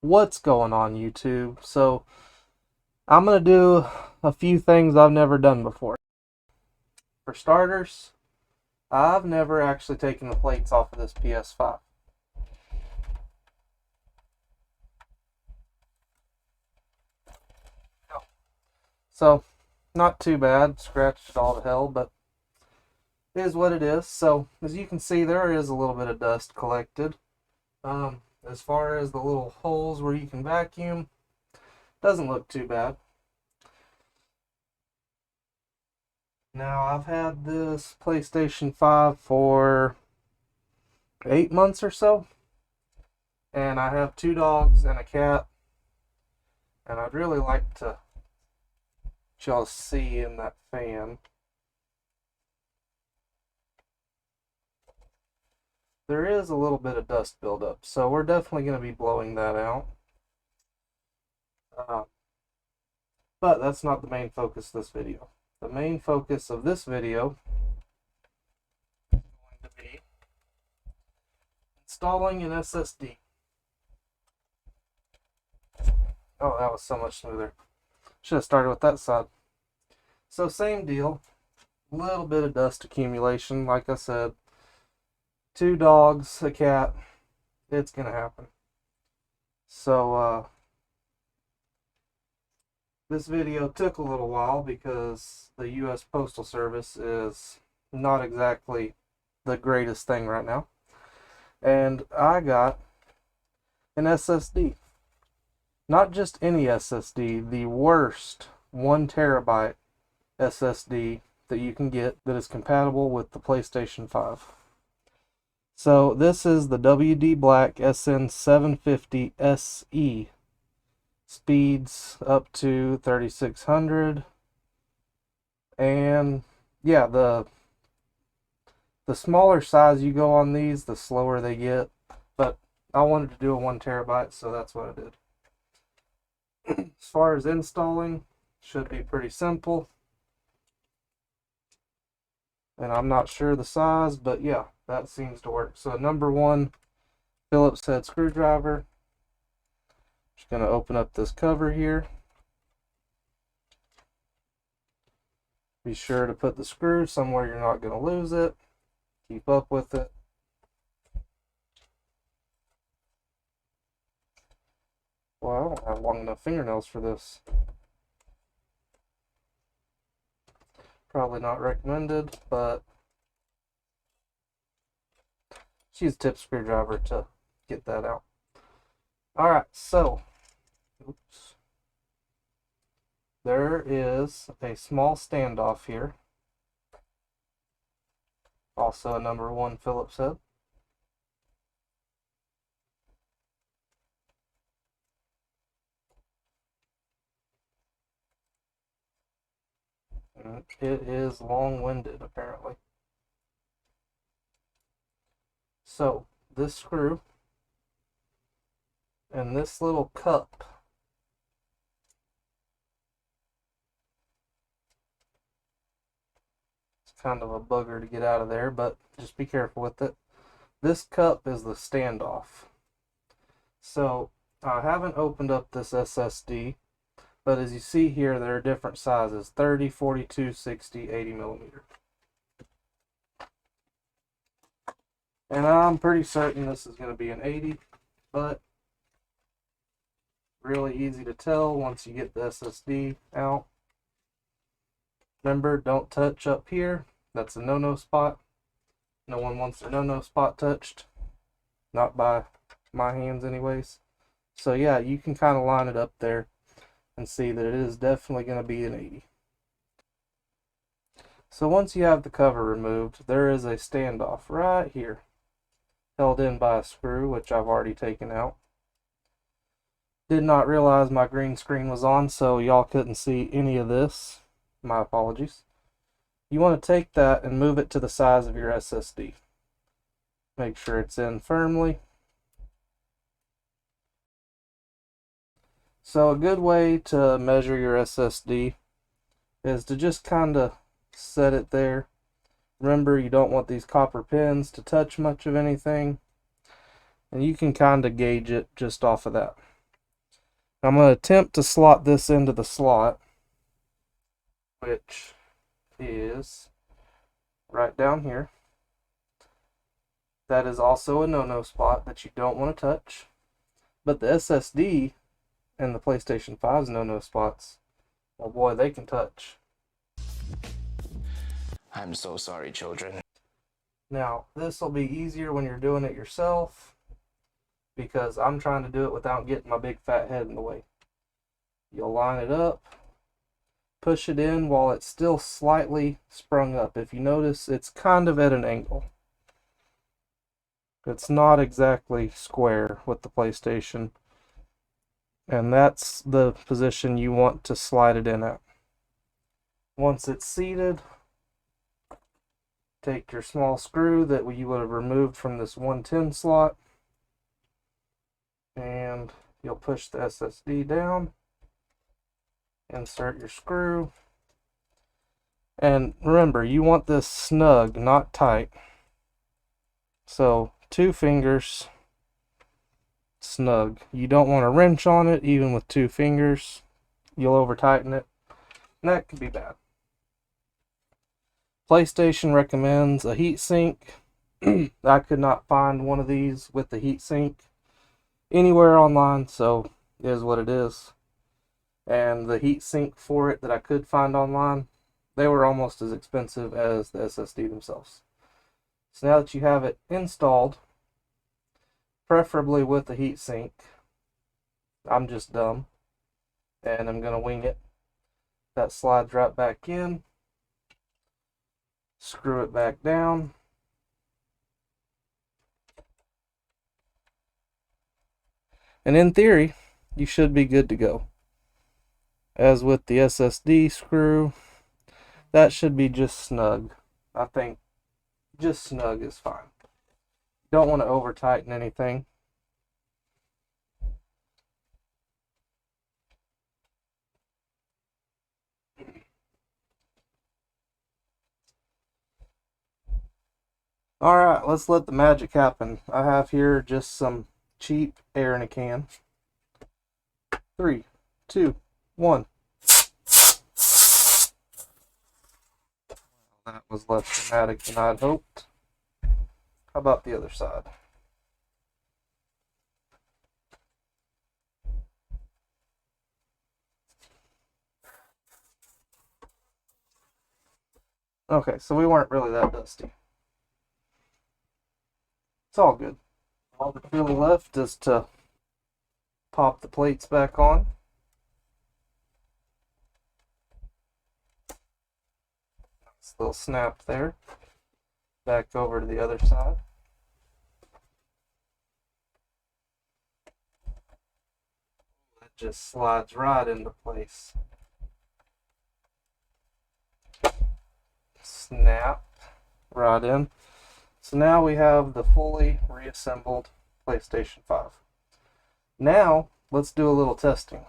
What's going on, YouTube? So I'm gonna do a few things I've never done before. For starters, I've never actually taken the plates off of this PS5. So not too bad, scratched it all to hell, but it is what it is. So as you can see, there is a little bit of dust collected. As far as the little holes where you can vacuum, doesn't look too bad. Now I've had this PlayStation 5 for 8 months or so, and I have 2 dogs and a cat, and I'd really like to let y'all see in that fan. There is a little bit of dust buildup, so we're definitely going to be blowing that out. But that's not the main focus of this video. The main focus of this video is going to be installing an SSD. Oh, that was so much smoother. Should have started with that side. So same deal. A little bit of dust accumulation, like I said. 2 dogs, a cat. It's gonna happen. So this video took a little while because the U.S. Postal Service is not exactly the greatest thing right now. And I got an SSD. Not just any SSD, the worst 1 terabyte SSD that you can get that is compatible with the PlayStation 5. So this is the WD Black SN750 SE. Speeds up to 3600. And yeah, the smaller size you go on these, the slower they get. But I wanted to do a 1 terabyte, so that's what I did. As far as installing, should be pretty simple. And I'm not sure the size, but yeah, that seems to work. So number 1 Phillips head screwdriver. Just going to open up this cover here. Be sure to put the screw somewhere you're not going to lose it. Keep up with it. Well, I don't have long enough fingernails for this. Probably not recommended, but just use a tip screwdriver to get that out. Alright, so oops. There is a small standoff here. Also a number 1 Phillips head. It is long-winded, apparently. So, this screw and this little cup it's kind of a bugger to get out of there, but just be careful with it. This cup is the standoff. So, I haven't opened up this SSD, but as you see here, there are different sizes: 30, 42, 60, 80 millimeter. And I'm pretty certain this is going to be an 80, but really easy to tell once you get the SSD out. Remember, don't touch up here. That's a no-no spot. No one wants a no-no spot touched. Not by my hands anyways. So yeah, you can kind of line it up there and see that it is definitely going to be an 80. So once you have the cover removed, there is a standoff right here, held in by a screw, which I've already taken out. Did not realize my green screen was on, so y'all couldn't see any of this. My apologies. You want to take that and move it to the size of your SSD. Make sure it's in firmly. So a good way to measure your SSD is to just kind of set it there. Remember, you don't want these copper pins to touch much of anything, and you can kind of gauge it just off of that. I'm going to attempt to slot this into the slot, which is right down here. That is also a no-no spot that you don't want to touch. But the SSD and the PlayStation 5's no-no spots, oh boy, they can touch. I'm so sorry, children. Now, this will be easier when you're doing it yourself, because I'm trying to do it without getting my big fat head in the way. You'll line it up, push it in while it's still slightly sprung up. If you notice, it's kind of at an angle. It's not exactly square with the PlayStation, and that's the position you want to slide it in at. Once it's seated, take your small screw that you would have removed from this 110 slot, and you'll push the SSD down, insert your screw, and remember, you want this snug, not tight. So 2 fingers snug. You don't want to wrench on it even with 2 fingers. You'll over tighten it, and that could be bad. PlayStation recommends a heat sink. I could not find one of these with the heat sink anywhere online, so it is what it is. And the heat sink for it that I could find online, they were almost as expensive as the SSD themselves. So now that you have it installed, preferably with the heat sink, I'm just dumb and I'm going to wing it. That slides right back in. Screw it back down. And in theory, you should be good to go. As with the SSD screw, that should be just snug. I think just snug is fine. Don't want to over tighten anything. Alright, let's let the magic happen. I have here just some cheap air in a can. 3, 2, 1. That was less dramatic than I'd hoped. How about the other side? Okay, so we weren't really that dusty. It's all good. All that's really left is to pop the plates back on. Nice little snap there. Back over to the other side. That just slides right into place. Snap right in. So now we have the fully reassembled PlayStation 5. Now, let's do a little testing.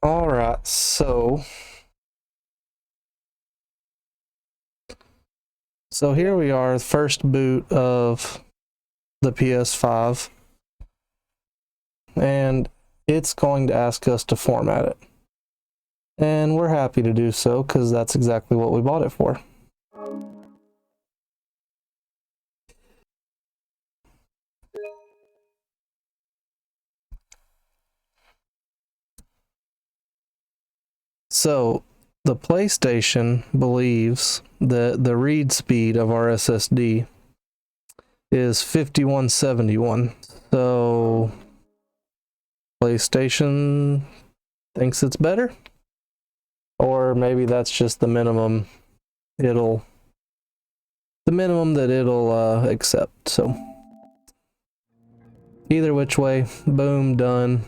Alright, so here we are, the first boot of the PS5, and it's going to ask us to format it. And we're happy to do so because that's exactly what we bought it for. So the PlayStation believes that the read speed of our SSD is 5171. So PlayStation thinks it's better, or maybe that's just the minimum that it'll accept. So either which way, boom, done.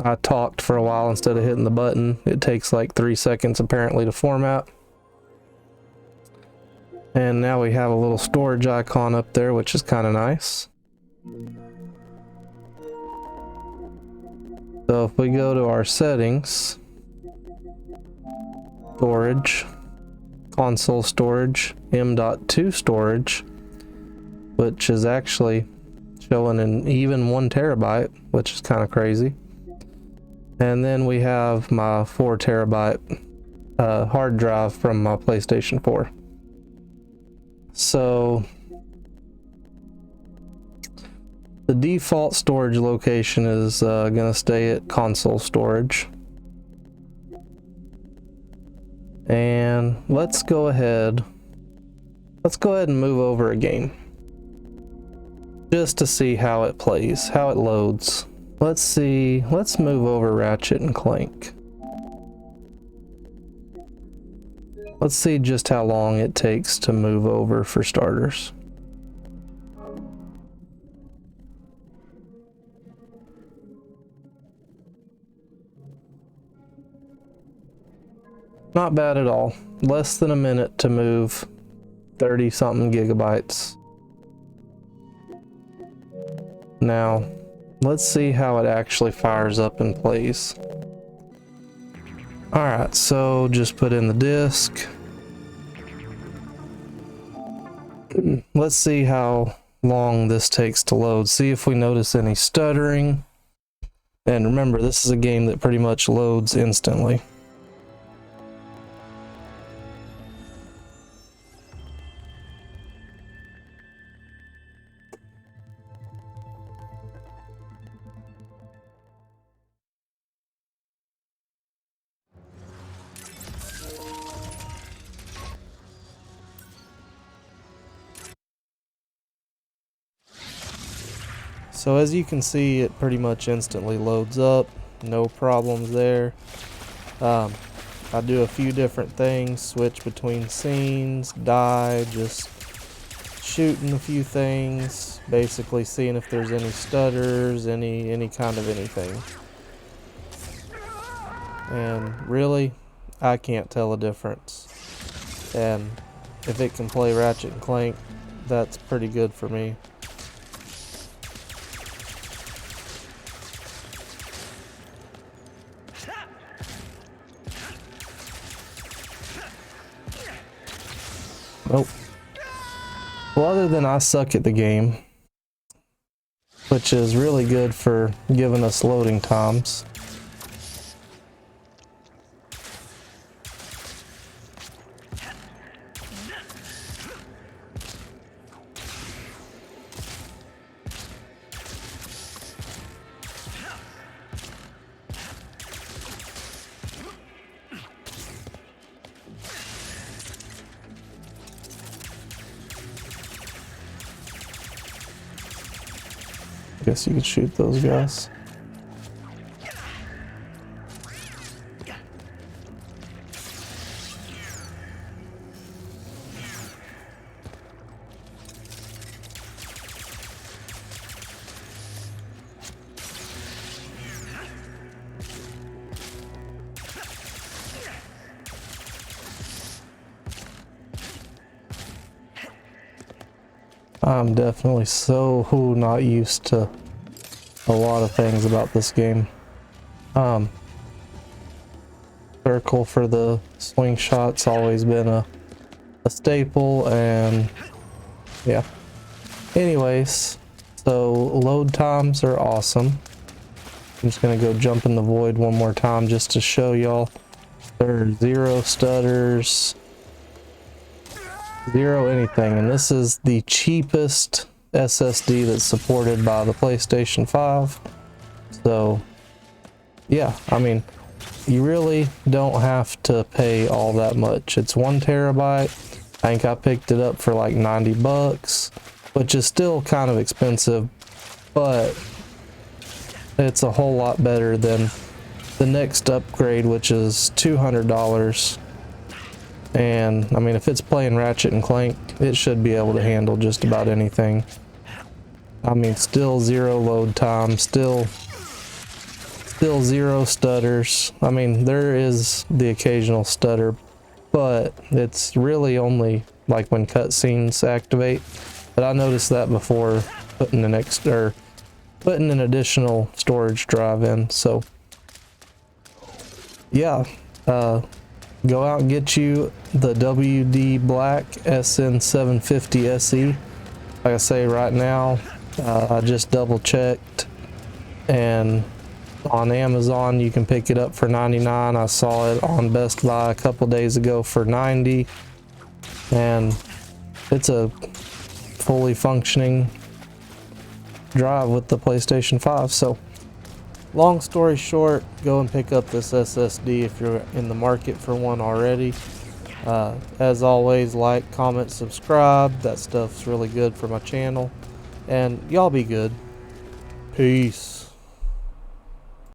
I talked for a while instead of hitting the button. It takes like 3 seconds apparently to format. And now we have a little storage icon up there, which is kind of nice. So if we go to our settings, storage, console storage, M.2 storage, which is actually showing an even 1 terabyte, which is kind of crazy. And then we have my 4 terabyte hard drive from my PlayStation 4. So the default storage location is gonna stay at console storage. And let's go ahead and move over a game just to see how it plays, how it loads. Let's move over Ratchet and Clank. Let's see just how long it takes to move over for starters. Not bad at all. Less than a minute to move 30 something gigabytes. Now, let's see how it actually fires up and plays. Alright, so just put in the disk. Let's see how long this takes to load. See if we notice any stuttering. And remember, this is a game that pretty much loads instantly. So as you can see, it pretty much instantly loads up, no problems there. I do a few different things, switch between scenes, die, just shooting a few things, basically seeing if there's any stutters, any kind of anything. And really, I can't tell a difference. And if it can play Ratchet and Clank, that's pretty good for me. Nope. Well, other than I suck at the game, which is really good for giving us loading times. Guess you could shoot those guys. I'm definitely so not used to a lot of things about this game. Circle for the swing shot's always been a staple, and yeah. Anyways, so load times are awesome. I'm just gonna go jump in the void one more time just to show y'all. There are 0 stutters, 0 anything, and this is the cheapest SSD that's supported by the PlayStation 5. So yeah, I mean, you really don't have to pay all that much. It's 1 terabyte. I think I picked it up for like 90 bucks, which is still kind of expensive, but it's a whole lot better than the next upgrade, which is $200. And I mean, if it's playing Ratchet and Clank, it should be able to handle just about anything. I mean, still 0 load time, still 0 stutters. I mean, there is the occasional stutter, but it's really only like when cutscenes activate. But I noticed that before putting an additional storage drive in. So yeah, go out and get you the WD Black SN750 SE. Like I say, right now, I just double checked, and on Amazon you can pick it up for $99. I saw it on Best Buy a couple days ago for $90, and it's a fully functioning drive with the PlayStation 5. So long story short, go and pick up this SSD if you're in the market for one already. As always, like, comment, subscribe. That stuff's really good for my channel. And y'all be good. Peace.